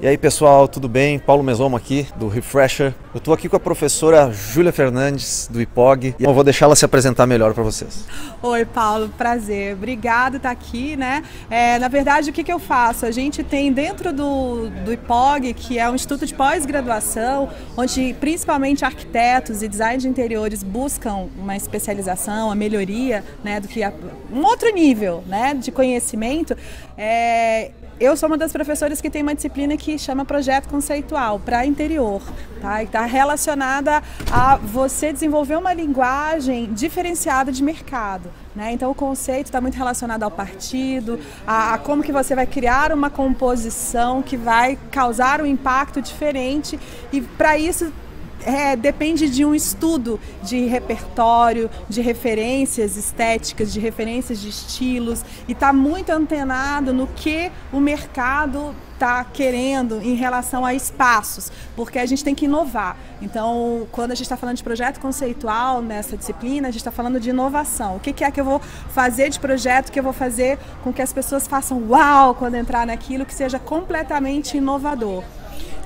E aí pessoal, tudo bem? Paulo Mesomo aqui do Refresher. Eu estou aqui com a professora Júlia Fernandes do IPOG e eu vou deixar ela se apresentar melhor para vocês. Oi Paulo, prazer. Obrigado por estar aqui, né? Na verdade, o que eu faço? A gente tem dentro do IPOG, que é um instituto de pós-graduação, onde principalmente arquitetos e design de interiores buscam uma especialização, a melhoria, né, do que um outro nível, né, de conhecimento. Eu sou uma das professoras que tem uma disciplina que chama Projeto Conceitual para interior, tá? E está relacionada a você desenvolver uma linguagem diferenciada de mercado, né? Então o conceito está muito relacionado ao partido, a como que você vai criar uma composição que vai causar um impacto diferente, e para isso depende de um estudo de repertório, de referências estéticas, de referências de estilos, e está muito antenado no que o mercado está querendo em relação a espaços, porque a gente tem que inovar. Então, quando a gente está falando de projeto conceitual nessa disciplina, a gente está falando de inovação. O que é que eu vou fazer de projeto que eu vou fazer com que as pessoas façam uau quando entrar naquilo, que seja completamente inovador.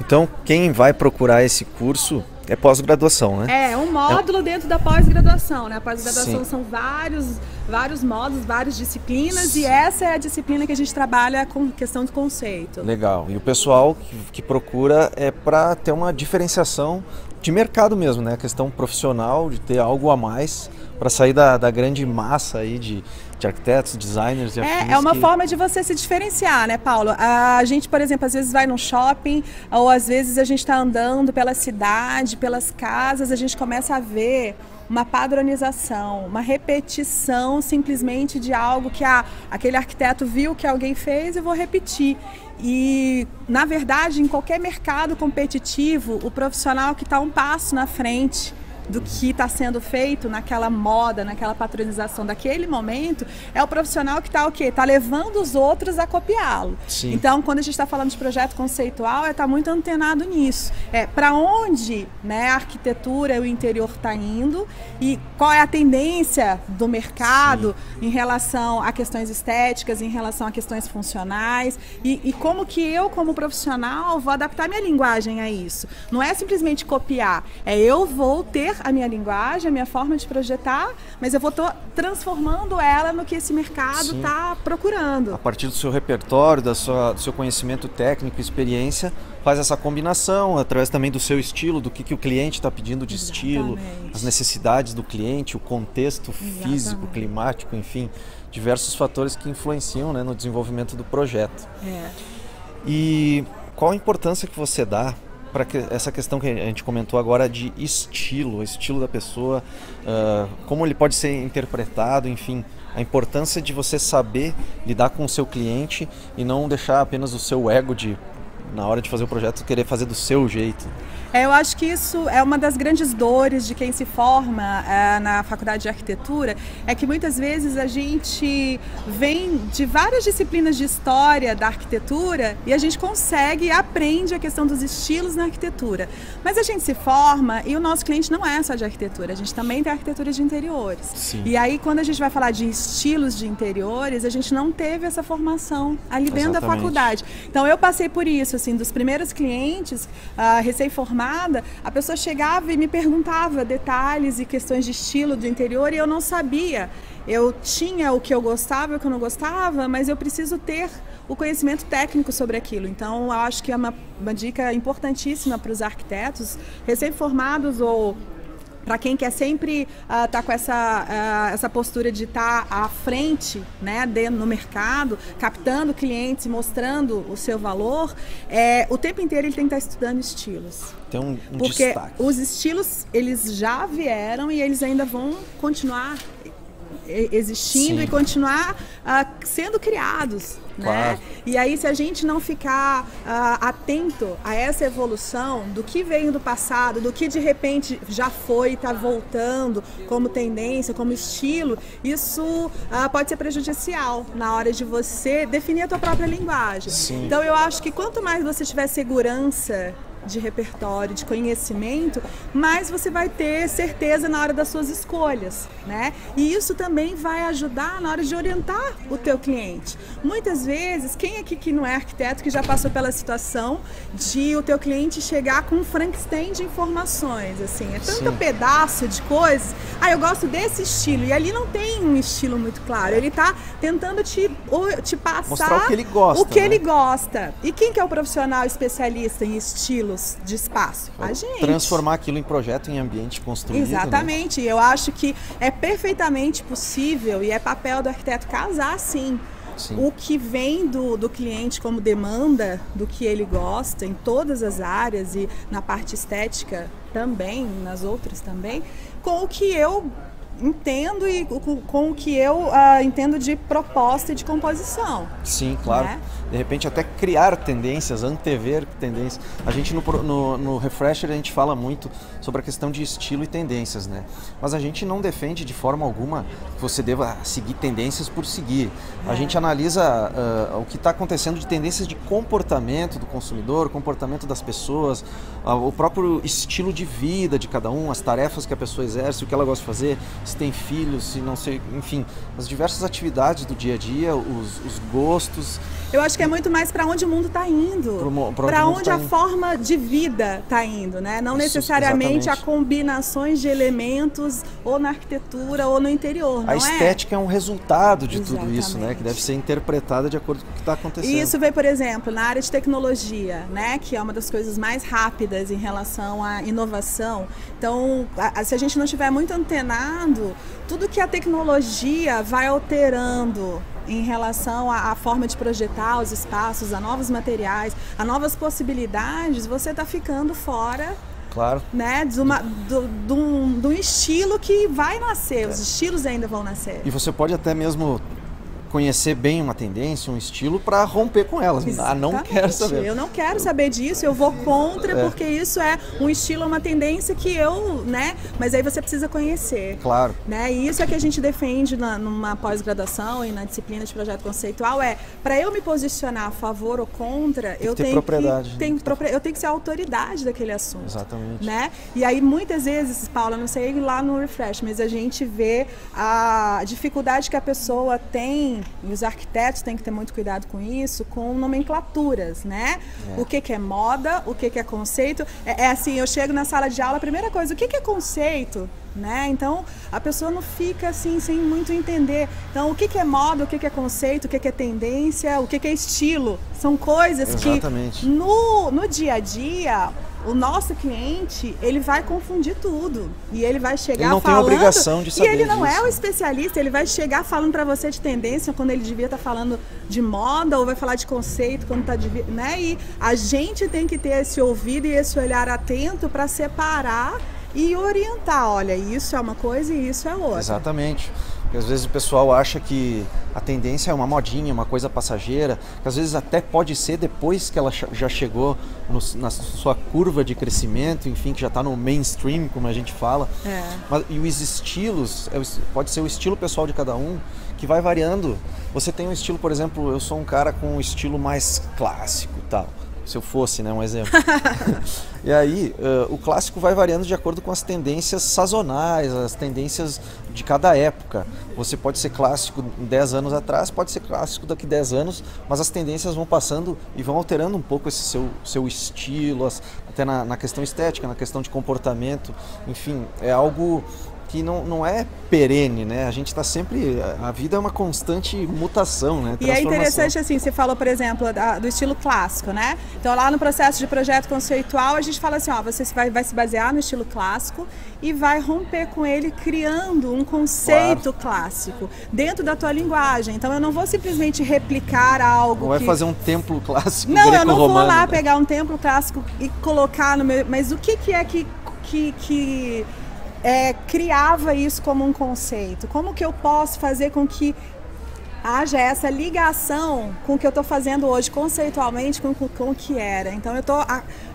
Então, quem vai procurar esse curso é pós-graduação, né? É um módulo dentro da pós-graduação, né? A pós-graduação são vários módulos, várias disciplinas. Sim. E essa é a disciplina que a gente trabalha com questão de conceito. Legal. E o pessoal que procura é para ter uma diferenciação de mercado mesmo, né? A questão profissional, de ter algo a mais para sair da grande massa aí de arquitetos, designers e afins. É uma forma de você se diferenciar, né, Paulo? A gente, por exemplo, às vezes vai num shopping, ou às vezes a gente está andando pela cidade, pelas casas, a gente começa a ver uma padronização, uma repetição simplesmente de algo que aquele arquiteto viu que alguém fez e vou repetir. E, na verdade, em qualquer mercado competitivo, o profissional que está um passo na frente do que está sendo feito naquela moda, naquela patronização daquele momento, é o profissional que está o quê? Está levando os outros a copiá-lo. Então, quando a gente está falando de projeto conceitual, está muito antenado nisso. Para onde, né, a arquitetura e o interior está indo e qual é a tendência do mercado em relação a questões estéticas, em relação a questões funcionais e como que eu, como profissional, vou adaptar minha linguagem a isso. Não é simplesmente copiar, eu vou ter a minha linguagem, a minha forma de projetar, mas eu vou transformando ela no que esse mercado está procurando. A partir do seu repertório, do seu conhecimento técnico, experiência, faz essa combinação, através também do seu estilo, do que o cliente está pedindo de estilo, as necessidades do cliente, o contexto físico, climático, enfim, diversos fatores que influenciam, né, no desenvolvimento do projeto. E qual a importância que você dá para essa questão que a gente comentou agora de estilo, o estilo da pessoa, como ele pode ser interpretado, enfim, a importância de você saber lidar com o seu cliente e não deixar apenas o seu ego na hora de fazer o projeto, querer fazer do seu jeito. Eu acho que isso é uma das grandes dores de quem se forma na faculdade de arquitetura, é que muitas vezes a gente vem de várias disciplinas de história da arquitetura e a gente consegue e aprende a questão dos estilos na arquitetura. Mas a gente se forma e o nosso cliente não é só de arquitetura, a gente também tem arquitetura de interiores. E aí quando a gente vai falar de estilos de interiores, a gente não teve essa formação ali dentro da faculdade. Então eu passei por isso, assim, dos primeiros clientes recém-formados, a pessoa chegava e me perguntava detalhes e questões de estilo do interior e eu não sabia. Eu tinha o que eu gostava e o que eu não gostava, mas eu preciso ter o conhecimento técnico sobre aquilo. Então, eu acho que é uma dica importantíssima para os arquitetos recém-formados ou para quem quer sempre estar com essa postura de estar à frente, né, no mercado, captando clientes, mostrando o seu valor, o tempo inteiro ele tem que estar estudando estilos. Tem um porque destaque. Os estilos, eles já vieram e eles ainda vão continuar existindo e continuar sendo criados, né? E aí, se a gente não ficar atento a essa evolução do que veio do passado, do que de repente já foi e está voltando como tendência, como estilo, isso pode ser prejudicial na hora de você definir a tua própria linguagem. Então eu acho que quanto mais você tiver segurança de repertório, de conhecimento, mais você vai ter certeza na hora das suas escolhas, né? E isso também vai ajudar na hora de orientar o teu cliente. Muitas vezes, quem aqui que não é arquiteto que já passou pela situação de o teu cliente chegar com um Frankenstein de informações, assim, é tanto pedaço de coisas, eu gosto desse estilo, e ali não tem um estilo muito claro, ele tá tentando te passar mostrar o que ele gosta, ele gosta. E quem que é o profissional especialista em estilos de espaço? A gente. Transformar aquilo em projeto, em ambiente construído. Exatamente. Né? Eu acho que é perfeitamente possível e é papel do arquiteto casar, sim. O que vem do cliente como demanda, do que ele gosta em todas as áreas e na parte estética também, nas outras também, com o que eu entendo e com o que eu entendo de proposta e de composição. Sim, claro. Né? De repente até criar tendências, antever tendências. A gente no Refresher a gente fala muito sobre a questão de estilo e tendências, né? Mas a gente não defende de forma alguma que você deva seguir tendências por seguir. A gente analisa o que está acontecendo de tendências de comportamento do consumidor, comportamento das pessoas, o próprio estilo de vida de cada um, as tarefas que a pessoa exerce, o que ela gosta de fazer, se tem filhos, se não sei, enfim, as diversas atividades do dia a dia, os gostos. Eu acho que é muito mais para onde o mundo está indo, para onde a forma de vida está indo, né? Não necessariamente a combinações de elementos ou na arquitetura ou no interior, não é? A estética é um resultado de tudo isso, né? Que deve ser interpretada de acordo com o que está acontecendo. E isso vem, por exemplo, na área de tecnologia, né? Que é uma das coisas mais rápidas em relação à inovação. Então, se a gente não estiver muito antenado, tudo que a tecnologia vai alterando em relação à forma de projetar os espaços, a novos materiais, a novas possibilidades, você está ficando fora, claro, né, de um estilo que vai nascer, os estilos ainda vão nascer. E você pode até mesmo conhecer bem uma tendência, um estilo, para romper com elas. Não quero saber. Eu não quero saber disso, eu vou contra, porque isso é um estilo, uma tendência que eu, né? Mas aí você precisa conhecer. Claro. Né? E isso é que a gente defende numa pós-graduação e na disciplina de projeto conceitual, para eu me posicionar a favor ou contra, eu tenho que ser a autoridade daquele assunto. Exatamente. Né? E aí muitas vezes, Paula, não sei lá no Refresh, mas a gente vê a dificuldade que a pessoa tem, e os arquitetos têm que ter muito cuidado com isso, com nomenclaturas, né? O que é moda, o que é conceito. Assim, eu chego na sala de aula, a primeira coisa, o que é conceito? Né? Então, a pessoa não fica assim, sem muito entender. Então, o que é moda, o que é conceito, o que é tendência, o que é estilo? São coisas que no dia a dia, o nosso cliente, ele vai confundir tudo. E ele vai chegar falando... Ele não tem obrigação de saber E ele não disso. é o especialista, ele vai chegar falando para você de tendência quando ele devia estar falando de moda, ou vai falar de conceito quando está... Né? E a gente tem que ter esse ouvido e esse olhar atento para separar e orientar. Olha, isso é uma coisa e isso é outra. Exatamente. Porque às vezes o pessoal acha que a tendência é uma modinha, uma coisa passageira, que às vezes até pode ser depois que ela já chegou na sua curva de crescimento, enfim, que já está no mainstream, como a gente fala. E os estilos, pode ser o estilo pessoal de cada um, que vai variando. Você tem um estilo, por exemplo, eu sou um cara com um estilo mais clássico e tal. Se eu fosse, né, um exemplo. E aí, o clássico vai variando de acordo com as tendências sazonais, as tendências de cada época. Você pode ser clássico 10 anos atrás, pode ser clássico daqui 10 anos, mas as tendências vão passando e vão alterando um pouco esse seu estilo, até na questão estética, na questão de comportamento. Enfim, é algo que não é perene, né? A gente está sempre... A vida é uma constante mutação, né? E é interessante, assim, você falou, por exemplo, do estilo clássico, né? Então, lá no processo de projeto conceitual, a gente fala assim, você vai se basear no estilo clássico e vai romper com ele criando um conceito clássico dentro da tua linguagem. Então, eu não vou simplesmente replicar algo Não vai fazer um templo clássico Não, eu não vou lá né? pegar um templo clássico e colocar no meu... Mas o que é que criava isso como um conceito? Como que eu posso fazer com que haja essa ligação com o que eu estou fazendo hoje conceitualmente com o que era? Então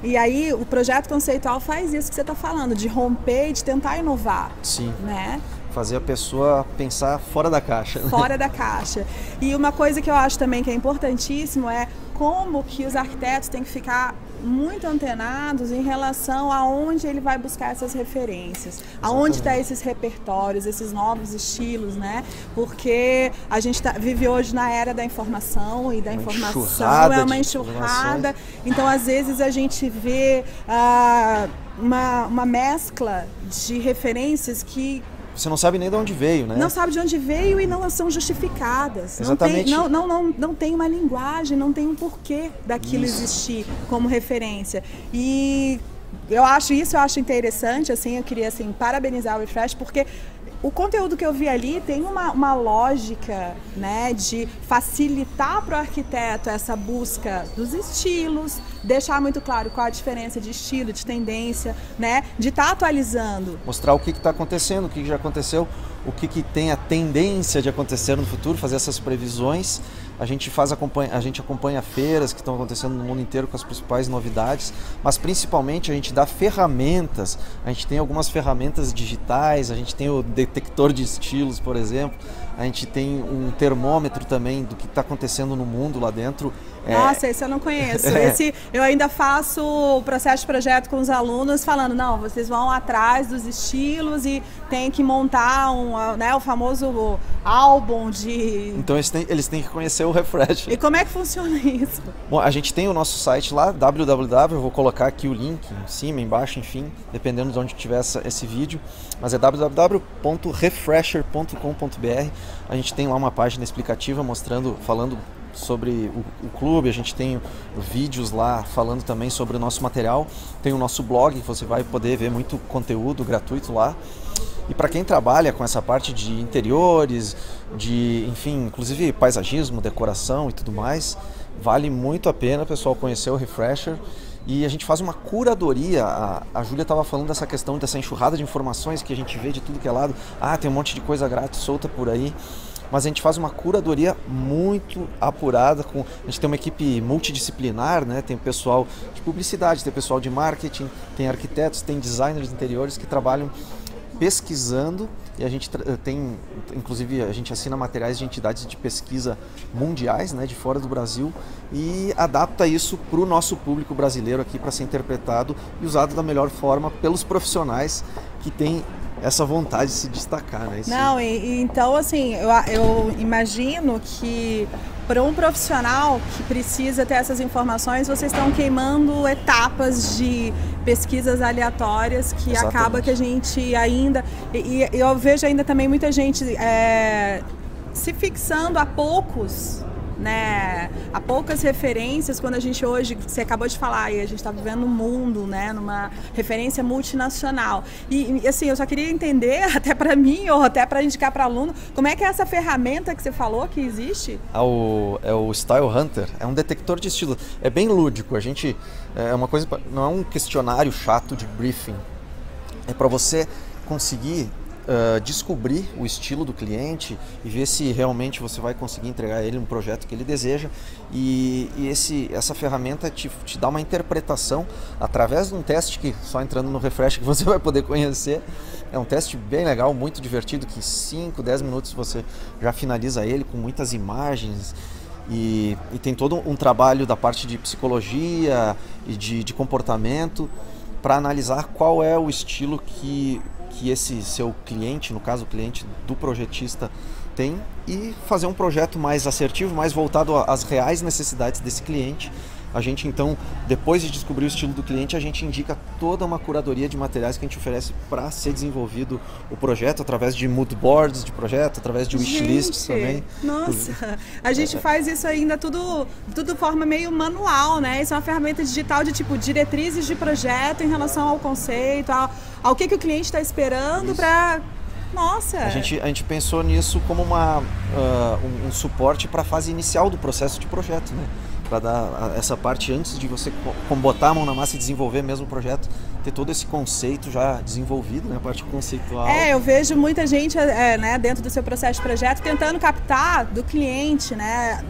e aí o projeto conceitual faz isso que você está falando, de romper e de tentar inovar. Sim. Né? Fazer a pessoa pensar fora da caixa. Fora da caixa. E uma coisa que eu acho também que é importantíssimo é como que os arquitetos têm que ficar muito antenados em relação a onde ele vai buscar essas referências, aonde está esses repertórios, esses novos estilos, né? Porque a gente vive hoje na era da informação e da informação é uma enxurrada. Então, às vezes a gente vê uma mescla de referências que você não sabe nem de onde veio, né? Não sabe de onde veio e não são justificadas. Exatamente. Não tem uma linguagem, não tem um porquê daquilo existir como referência. E eu acho interessante, assim, eu queria assim, parabenizar o Refresh, porque o conteúdo que eu vi ali tem uma lógica, né, de facilitar para o arquiteto essa busca dos estilos, deixar muito claro qual a diferença de estilo, de tendência, né, de estar atualizando. Mostrar o que está acontecendo, o que já aconteceu, o que tem a tendência de acontecer no futuro, fazer essas previsões. A gente acompanha feiras que estão acontecendo no mundo inteiro com as principais novidades, mas principalmente a gente dá ferramentas. A gente tem algumas ferramentas digitais, a gente tem o detector de estilos, por exemplo, a gente tem um termômetro também do que está acontecendo no mundo lá dentro. Nossa, esse eu não conheço. Esse eu ainda faço o processo de projeto com os alunos falando, não, vocês vão atrás dos estilos e tem que montar o famoso álbum de... Então eles têm que conhecer o Refresh. E como é que funciona isso? Bom, a gente tem o nosso site lá, www, eu vou colocar aqui o link em cima, embaixo, enfim, dependendo de onde tiver esse vídeo, mas é www.refresher.com.br. A gente tem lá uma página explicativa falando sobre o clube, a gente tem vídeos lá falando também sobre o nosso material, tem o nosso blog, você vai poder ver muito conteúdo gratuito lá. E para quem trabalha com essa parte de interiores, enfim, inclusive paisagismo, decoração e tudo mais, vale muito a pena, pessoal, conhecer o Refresher. E a gente faz uma curadoria, a Júlia estava falando dessa questão, dessa enxurrada de informações que a gente vê de tudo que é lado. Tem um monte de coisa grátis solta por aí. Mas a gente faz uma curadoria muito apurada. A gente tem uma equipe multidisciplinar, né? Tem pessoal de publicidade, tem pessoal de marketing, tem arquitetos, tem designers de interiores que trabalham pesquisando, e a gente tem, inclusive, a gente assina materiais de entidades de pesquisa mundiais, né, de fora do Brasil, e adapta isso para o nosso público brasileiro aqui para ser interpretado e usado da melhor forma pelos profissionais que têm essa vontade de se destacar, né? Então, assim, eu imagino que para um profissional que precisa ter essas informações, vocês estão queimando etapas de pesquisas aleatórias que acaba que a gente ainda... E eu vejo ainda também muita gente se fixando a poucos... né, há poucas referências, quando a gente hoje, você acabou de falar, a gente está vivendo um mundo, né, numa referência multinacional. E assim, eu só queria entender, até para mim ou até para indicar para aluno, como é que é essa ferramenta que você falou que existe? É o Style Hunter, é um detector de estilo, é bem lúdico, é uma coisa, não é um questionário chato de briefing, é para você conseguir descobrir o estilo do cliente e ver se realmente você vai conseguir entregar a ele um projeto que ele deseja, e essa ferramenta te dá uma interpretação através de um teste que só entrando no Refresh que você vai poder conhecer. É um teste bem legal, muito divertido, que em 5, 10 minutos você já finaliza ele com muitas imagens. E tem todo um trabalho da parte de psicologia e de comportamento para analisar qual é o estilo que esse seu cliente, no caso o cliente do projetista, tem, e fazer um projeto mais assertivo, mais voltado às reais necessidades desse cliente. A gente então, depois de descobrir o estilo do cliente, a gente indica toda uma curadoria de materiais que a gente oferece para ser desenvolvido o projeto, através de mood boards de projeto, através de wishlists também. Nossa, a gente faz isso ainda tudo de forma meio manual, né? Isso é uma ferramenta digital de tipo diretrizes de projeto em relação ao conceito, ao que o cliente está esperando para... Nossa! A gente pensou nisso como um suporte para a fase inicial do processo de projeto, né? Para dar essa parte antes de você botar a mão na massa e desenvolver mesmo o projeto, ter todo esse conceito já desenvolvido, né, a parte conceitual. Eu vejo muita gente né, dentro do seu processo de projeto tentando captar do cliente, né,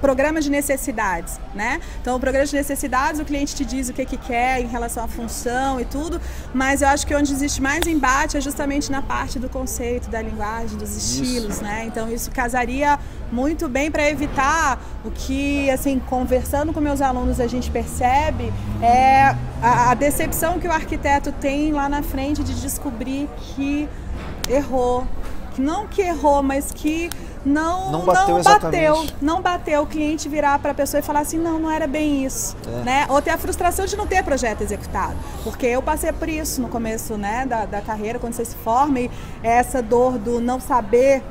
programas de necessidades, né? Então, o programa de necessidades, o cliente te diz o que quer em relação à função e tudo, mas eu acho que onde existe mais embate é justamente na parte do conceito, da linguagem, dos estilos, né? Então, isso casaria muito bem para evitar o que, assim, conversando com meus alunos a gente percebe é a decepção que o arquiteto tem lá na frente de descobrir que errou. Não que errou, mas que não bateu o cliente virar para a pessoa e falar assim, não era bem isso, né? Ou ter a frustração de não ter projeto executado, porque eu passei por isso no começo, né, da carreira, quando você se forma, e essa dor do não saber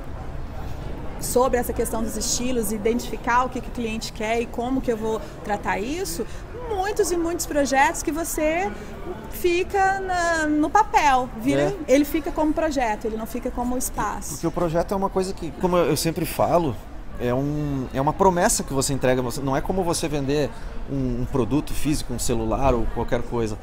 sobre essa questão dos estilos, identificar o que o cliente quer e como que eu vou tratar isso, muitos e muitos projetos que você fica no papel, ele fica como projeto, ele não fica como espaço. Porque o projeto é uma coisa que, como eu sempre falo, é uma promessa que você entrega, não é como você vender um produto físico, um celular ou qualquer coisa.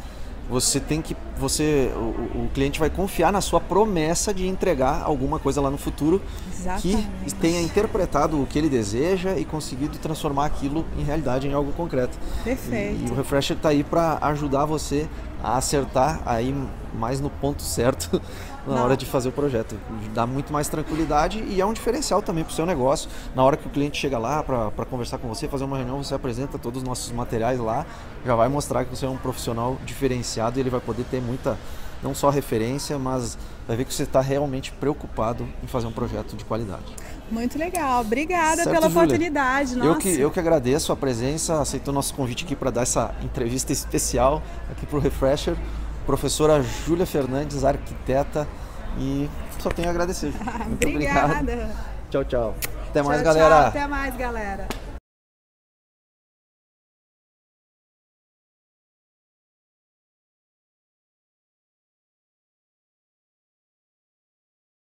Você tem que, o cliente vai confiar na sua promessa de entregar alguma coisa lá no futuro. Exatamente. Que tenha interpretado o que ele deseja e conseguido transformar aquilo em realidade, em algo concreto. Perfeito. E o Refresher está aí para ajudar você a acertar aí mais no ponto certo na hora de fazer o projeto. Dá muito mais tranquilidade e é um diferencial também para o seu negócio. Na hora que o cliente chega lá para conversar com você, fazer uma reunião, você apresenta todos os nossos materiais lá, já vai mostrar que você é um profissional diferenciado e ele vai poder ter muita, não só referência, mas vai ver que você está realmente preocupado em fazer um projeto de qualidade. Muito legal, obrigada pela oportunidade. Nossa. Eu que agradeço a presença, aceitou nosso convite aqui para dar essa entrevista especial aqui para o Refresher. Professora Júlia Fernandes, arquiteta, e só tenho a agradecer. Muito obrigada. Obrigado. Tchau, tchau. Até mais, galera. Até mais, galera.